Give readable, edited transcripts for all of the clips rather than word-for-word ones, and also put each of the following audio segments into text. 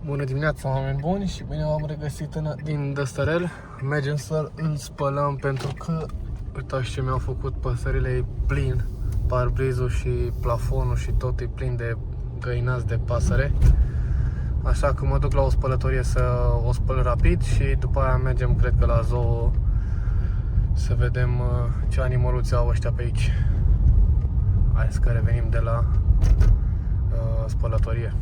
Bună dimineața, oameni buni, și bine v-am regăsit din Dăstărel. Mergem să îl spălăm pentru că uitați ce mi-au făcut păsările, e plin. Parbrizul și plafonul și tot e plin de găinați de pasăre. Așa că mă duc la o spălătorie să o spăl rapid și după aia mergem, cred că la zoo, să vedem ce animăluți au ăștia pe aici. Hai să revenim de la spălătorie.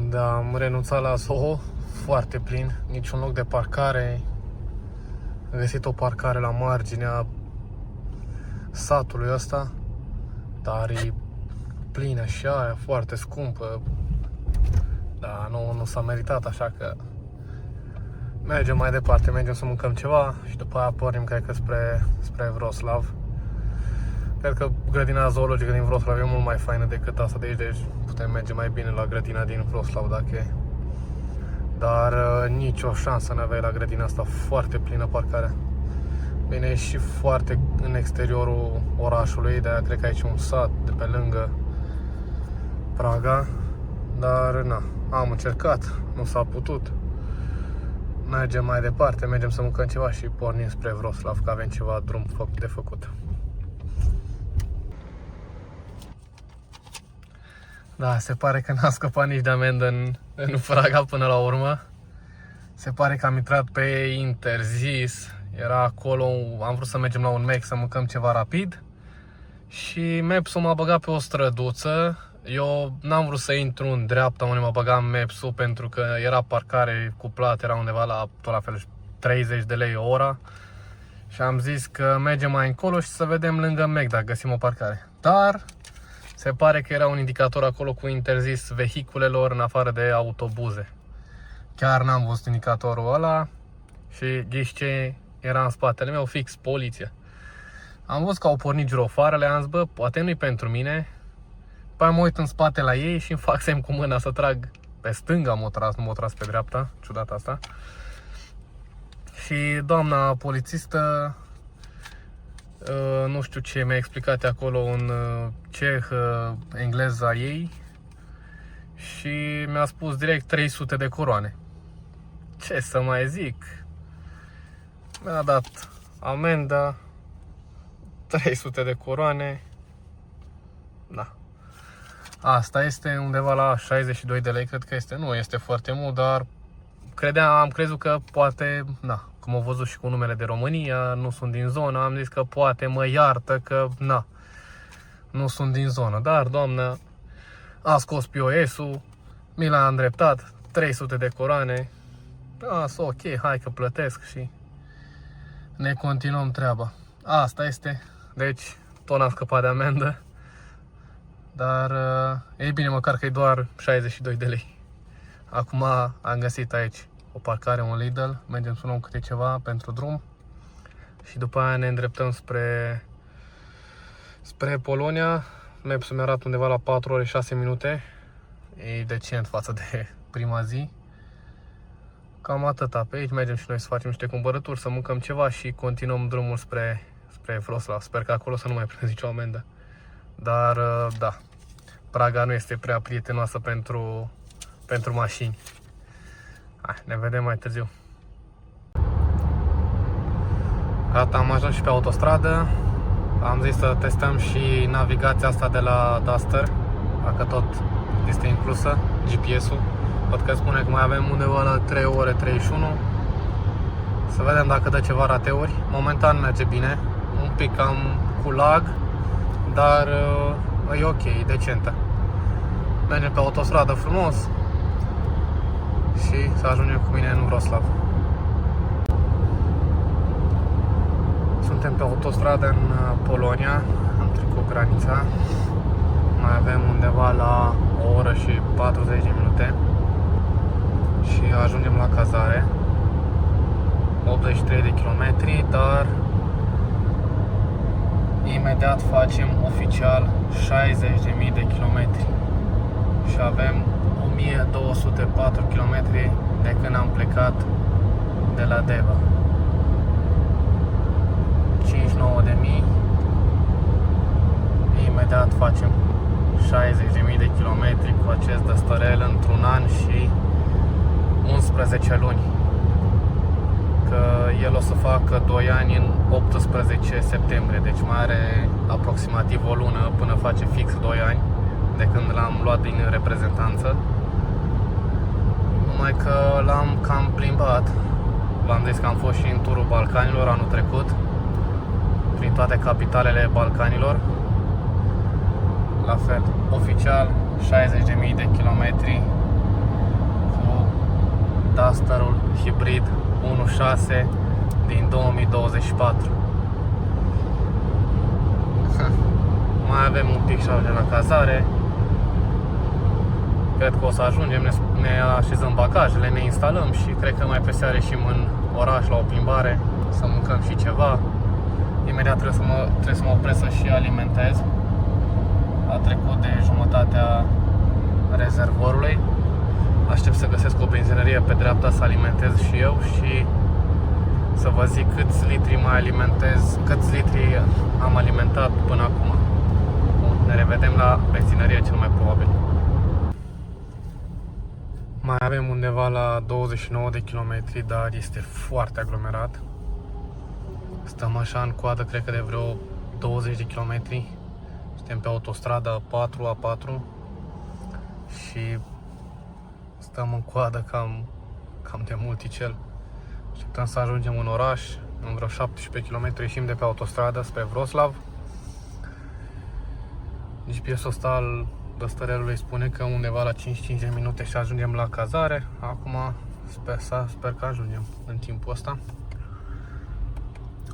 Da, am renunțat la zoo, foarte plin, niciun loc de parcare. Am găsit o parcare la marginea satului ăsta, dar e plină și aia, foarte scumpă. Da, nu s-a meritat, așa că mergem mai departe, mergem să mâncăm ceva și după aia pornim, cred că spre Wroclaw. Cred că grădina zoologică din Wroclaw e mult mai faină decât asta de aici, deci putem merge mai bine la grădina din Wroclaw dacă e. Dar nicio șansă n-aveai la grădina asta, foarte plină parcarea. Bine, e și foarte în exteriorul orașului, de-aia cred că aici e un sat de pe lângă Praga. Dar na, am încercat, nu s-a putut. Mergem mai departe, mergem să mâncăm ceva și pornim spre Wroclaw, că avem ceva drum de făcut. Da, se pare că n-a scăpat nici de amendă în Praga până la urmă. Se pare că am intrat pe interzis. Era acolo, am vrut să mergem la un Mac să mâncăm ceva rapid și Maps-ul m-a băgat pe o străduță. Eu n-am vrut să intru în dreapta unde m-a băgat Maps-ul pentru că era parcare cuplată, era undeva la tot la fel 30 de lei o ora. Și am zis că mergem mai încolo și să vedem lângă Mac dacă găsim o parcare. Dar se pare că era un indicator acolo cu interzis vehiculelor în afară de autobuze. Chiar n-am văzut indicatorul ăla și ghiși ce era în spatele meu, fix poliția. Am văzut că au pornit girofarele, am zis, bă, poate nu-i pentru mine. Păi mă uit în spate la ei și îmi fac semn cu mâna să trag pe stânga, m-o tras, nu m-o tras pe dreapta, ciudat asta. Și doamna polițistă, nu știu ce, mi-a explicat acolo în ceh, engleza ei, și mi-a spus direct 300 de coroane. Ce să mai zic? Mi-a dat amenda 300 de coroane. Da. Asta este undeva la 62 de lei, cred că este. Nu este foarte mult, dar am crezut că poate, na, cum au văzut și cu numele de România, nu sunt din zonă, am zis că poate mă iartă că, na, nu sunt din zonă. Dar doamna a scos POS-ul, mi l-a îndreptat, 300 de coroane. Ok, hai că plătesc și ne continuăm treaba. Asta este, deci tot n-am scăpat de amendă. Dar e bine măcar că e doar 62 de lei. Acum am găsit aici o parcare, un Lidl, mergem să luăm câte ceva pentru drum și după aia ne îndreptăm spre Polonia. Maps-ul mi-a arată undeva la 4 ore 6 minute. E decent față de prima zi. Cam atâta. Pe aici mergem și noi să facem niște cumpărături, să mâncăm ceva și continuăm drumul spre Wroclaw. Sper că acolo să nu mai primesc nicio amendă. Dar da, Praga nu este prea prietenoasă pentru mașini. Hai, ne vedem mai târziu. Gata, am ajuns și pe autostradă. Am zis să testăm și navigația asta de la Duster, dacă tot este inclusă, GPS-ul. Văd că spune că mai avem undeva la 3 ore 31. Să vedem dacă dă ceva rateuri. Momentan merge bine, un pic cam cu lag, dar e ok, e decentă. Mergem pe autostradă frumos și să ajungem cu mine în Wroclaw. Suntem pe autostradă în Polonia, am trecut granița. Mai avem undeva la o oră și 40 de minute și ajungem la cazare. 83 de kilometri, dar imediat facem oficial 60.000 de kilometri și avem 1204 km de când am plecat de la Deva. 59.000. Imediat facem 60.000 de kilometri cu acest Dăstărel. 12 luni. Că el o să facă 2 ani în 18 septembrie, deci mai are aproximativ o lună până face fix 2 ani de când l-am luat din reprezentanță. Numai că l-am cam plimbat. V-am zis că am fost și în turul Balcanilor anul trecut, prin toate capitalele Balcanilor. La fel, oficial 60.000 de kilometri cu Dusterul hibrid 1.6 din 2024. Mai avem un pic și ajungem la cazare. Cred că o să ajungem, ne așezăm bagajele, ne instalăm și cred că mai pe seară ieșim în oraș la o plimbare, să mâncăm și ceva. Imediat trebuie să mă opresc să și alimentez. A trecut de jumătatea rezervorului. Aștept să găsesc o benzinărie pe dreapta să alimentez și eu și să vă zic câți litri mai alimentez, câți litri am alimentat până acum. Ne revedem la benzinărie cel mai probabil. Mai avem undeva la 29 de kilometri, dar este foarte aglomerat. Stăm așa în coadă, cred că de vreo 20 de kilometri. Suntem pe autostrada 4A4 și stăm în coadă cam de multicel. Așteptăm să ajungem în oraș, în vreo 17 km ieșim de pe autostradă spre Wroclaw. GPS-ul ăsta al dăstărelului spune că undeva la 55 de minute și ajungem la cazare. Acum sper că ajungem în timpul ăsta.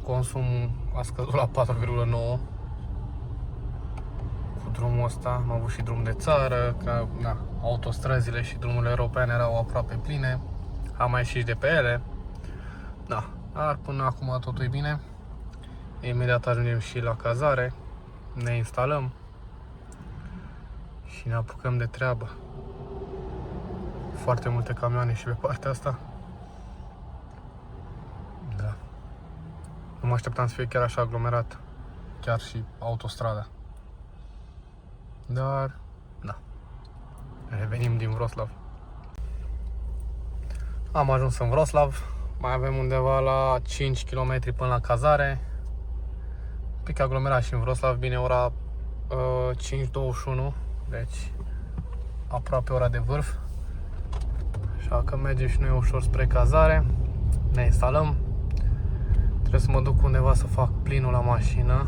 Consumul a scăzut la 4,9 cu drumul ăsta. Am avut și drum de țară, că na, autostrăzile și drumurile europene erau aproape pline. Am mai ieșit de pe ele. Da, dar până acum totul e bine. Imediat ajungem și la cazare, ne instalăm și ne apucăm de treabă. Foarte multe camioane și pe partea asta. Da. Nu mă așteptam să fie chiar așa aglomerat, chiar și autostrada. Dar, da. Revenim din Wroclaw. Am ajuns în Wroclaw. Mai avem undeva la 5 km până la cazare. Un pic aglomerat și în Wroclaw, bine, ora 5:21, deci aproape ora de vârf. Așa că mergem și noi ușor spre cazare. Ne instalăm. Trebuie să mă duc undeva să fac plinul la mașină,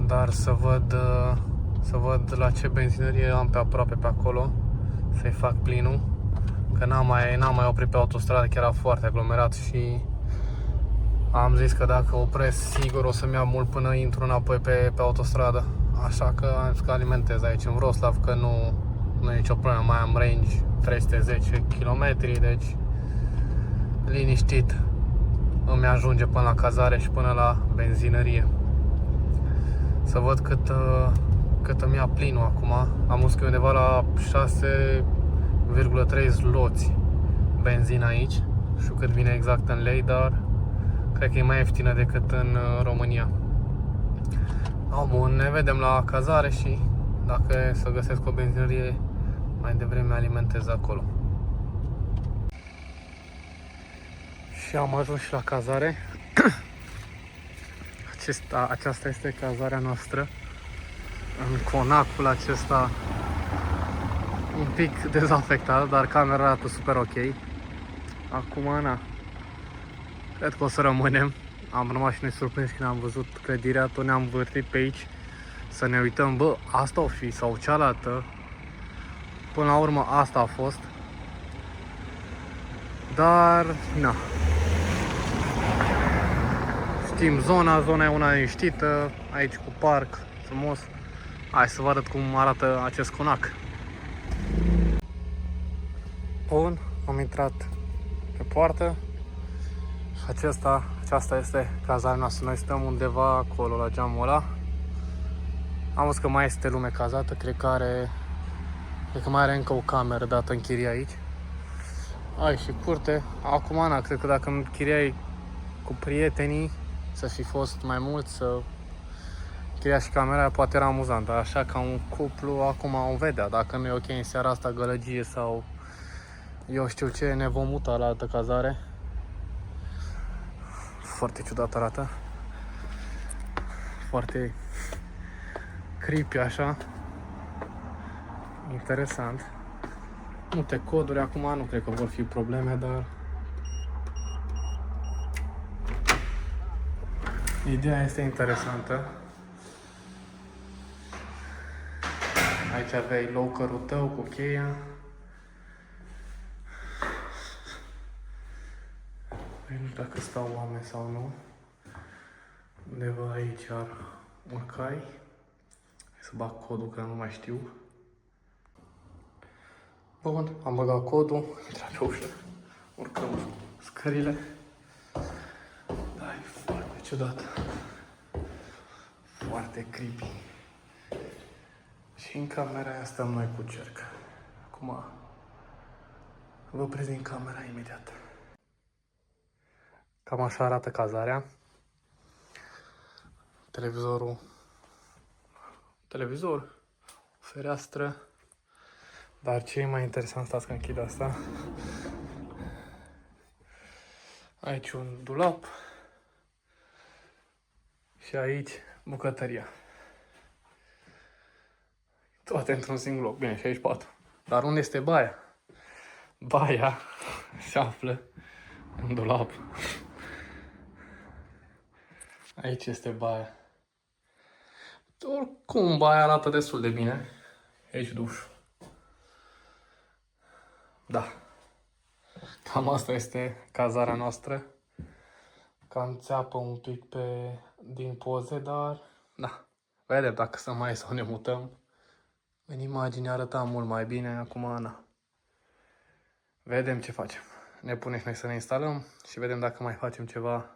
dar să văd la ce benzinărie am pe aproape pe acolo, să-i fac plinul. Că n-am mai oprit pe autostradă, chiar era foarte aglomerat și am zis că dacă opresc, sigur o să-mi ia mult până intru înapoi pe autostradă. Așa că am zis că alimentez aici în Wroclaw, că nu e nicio problemă, mai am range 310 km, deci liniștit îmi ajunge până la cazare și până la benzinărie. Să văd cât îmi ia plinul acum. Am văzut că undeva la 6,3 zloți benzina aici. Nu știu cât vine exact în lei, dar cred că e mai ieftină decât în România. Bun, ne vedem la cazare și dacă e să găsesc o benzinărie, mai devreme alimentez acolo. Și am ajuns și la cazare. Aceasta este cazarea noastră, în conacul acesta un pic dezafectat, dar camera arată super ok. Acum, na, cred că o să rămânem. Am rămas și noi surprins când am văzut clădirea, tot ne-am vârtit pe aici să ne uităm, bă, asta o fi sau cealaltă. Până la urmă asta a fost. Dar, na, știm zona e una liniștită, aici cu parc frumos. Hai să vă arăt cum arată acest conac. Bun, am intrat pe poartă și aceasta este cazarea noastră. Noi stăm undeva acolo la geamul ăla. Am văzut că mai este lume cazată, cred că mai are încă o cameră dată în chirie aici. Ai și curte. Acum, Ana, cred că dacă îmi închiriai cu prietenii, să fi fost mai mult, să închiria și camera, poate era amuzant, dar așa ca un cuplu, acum o vedea. Dacă nu e ok în seara asta, gălăgie sau Eu știu ce, ne vom muta la altă cazare. Foarte ciudat arată. Foarte creepy așa. Interesant. Multe coduri acum, nu cred că vor fi probleme, dar ideea este interesantă. Aici aveai locker-ul tău cu cheia. Nu știu dacă stau oameni sau nu. Undeva aici ar urcai. Să bag codul, că nu mai știu. Bun, am băgat codul, intrăm pe ușă, urcăm scările. Da, e foarte ciudat. Foarte creepy. Și în camera aia stăm noi cu cerc. Acum vă prezint camera imediat. Cam așa arată cazarea. Televizor, fereastră. Dar ce e mai interesant, stați că închid asta. Aici un dulap. Și aici bucătăria. Toate într-un singur loc. Bine, și aici patru. Dar unde este baia? Baia se află în dulap. Aici este baia. Oricum, baia arată destul de bine. Aici duș. Da. Cam asta este cazarea noastră. Cam țeapă un pic din poze, dar da. Vedem dacă să mai sau ne mutăm. În imagine arăta mult mai bine, acum na. Vedem ce facem. Ne punem și noi să ne instalăm și vedem dacă mai facem ceva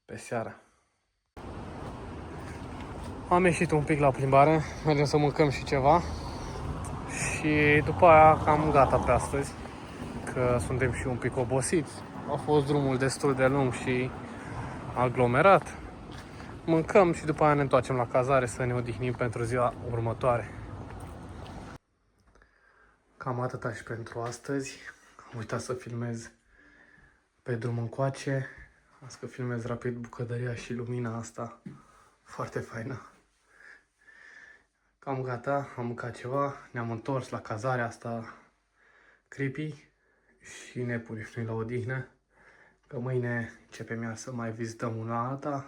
pe seară. Am ieșit un pic la plimbare, mergem să mâncăm și ceva. Și după aia cam gata pe astăzi, că suntem și un pic obosiți. A fost drumul destul de lung și aglomerat. Mâncăm și după aia ne întoarcem la cazare să ne odihnim pentru ziua următoare. Cam atâta și pentru astăzi. Am uitat să filmez pe drum încoace. Asta că filmez rapid bucătăria și lumina asta. Foarte faină. Cam gata, am mâncat ceva, ne-am întors la cazarea asta creepy și ne punem și noi la odihnă. Că mâine începem iar să mai vizităm una alta.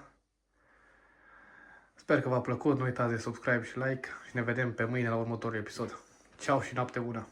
Sper că v-a plăcut, nu uitați de subscribe și like și ne vedem pe mâine la următorul episod. Ceau și noapte bună!